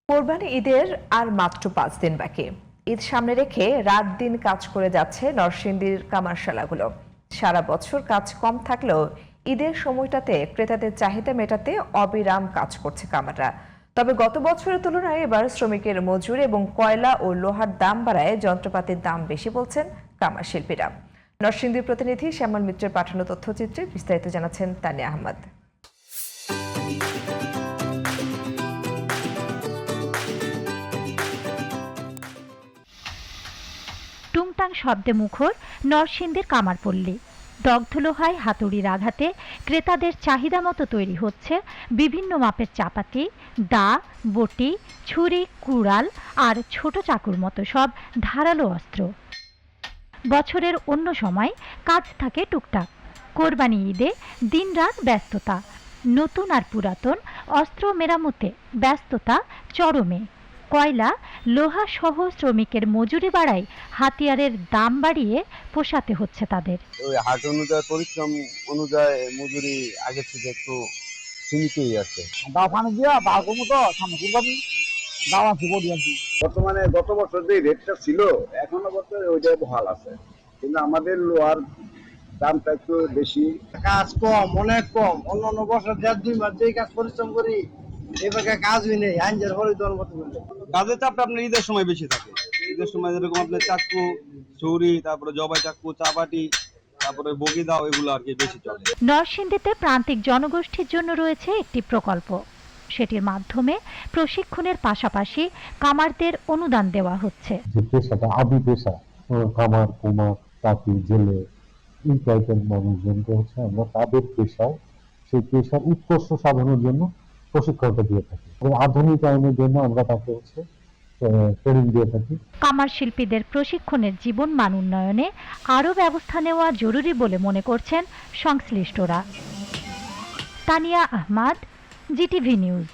কোরবানি ঈদের আর মাত্র 5 দিন বাকি। ঈদ সামনে রেখে রাত দিন কাজ করে যাচ্ছে নরসিংদীর কামারশালাগুলো। সারা বছর কাজ কম থাকলেও ঈদের সময়টাতে ক্রেতাদের চাহিদা মেটাতে অবিরাম কাজ করছে কামাররা। তবে গত বছরের তুলনায় এবার শ্রমিকের মজুরি এবং কয়লা ও লোহার দাম বাড়ায় যন্ত্রপাতির দাম বেশি বলছেন কামার শিল্পীরা। নরসিংদীর প্রতিনিধি শ্যামল মিত্রের পাঠানো তথ্যচিত্রে বিস্তারিত জানাচ্ছেন তানিয়া আহমদ। টুংটাং শব্দে মুখর নরসিংদীর কামারপল্লী। দগ্ধ লোহায় হাতুড়ির আঘাতে ক্রেতাদের চাহিদা মতো তৈরি হচ্ছে বিভিন্ন মাপের চাপাতি, দা, বটি, ছুরি, কুড়াল আর ছোট চাকুর মতো সব ধারালো অস্ত্র। বছরের অন্য সময় কাজ থাকে টুকটাক, কোরবানি ঈদে দিনরাত ব্যস্ততা। নতুন আর পুরাতন অস্ত্র মেরামতে ব্যস্ততা চরমে। কয়লা, লোহা সহ শ্রমিকের মজুরি বাড়ায় হাতিয়ারের দাম বাড়িয়ে পোষাতে হচ্ছে তাদের। ওই হাট অনুযায়ী পরিশ্রম অনুযায়ী মজুরি আগের থেকে একটু সীমিতই আছে। বর্তমানে গত বছর যে রেটটা ছিল এখনো বছর ওইটাই বহাল আছে, কিন্তু আমাদের লোহার দামটা একটু বেশি। কাজ কম, অনেক কম। অন্য বছর 1.5-2 মাস যেই কাজ পরিশ্রম করি এবার কাজই নেই। আইনজের হলে তোর মতো বললে কাজের চাপটা আপনার ঈদের সময় বেশি থাকে। ঈদের সময় যেরকম আপনার চাকু, ছুরি, তারপরে জবাই চাকু, চাপাটি, তারপরে বগি দাও, এগুলো আর কি বেশি চলে। নরসিংদীতে প্রান্তিক জনগোষ্ঠীর জন্য রয়েছে একটি প্রকল্প। সেটির মাধ্যমে প্রশিক্ষণের পাশাপাশি কামারদের অনুদান দেওয়া হচ্ছে। যে পেশাটা আদি পেশা, কামার, কুমার, তাঁতি, জেলে, এই টাইপের মানুষজনকে হচ্ছে আমরা তাদের পেশায়, সেই পেশার উৎকর্ষ সাধনের জন্য প্রশিক্ষণটা দিয়ে থাকি এবং আধুনিকায়নের জন্য আমরা তাকে হচ্ছে ট্রেনিং দিয়ে থাকি। কামার শিল্পীদের প্রশিক্ষণের জীবন মান উন্নয়নে আরও ব্যবস্থা নেওয়া জরুরি বলে মনে করছেন সংশ্লিষ্টরা। Tania Ahmed, GTV news.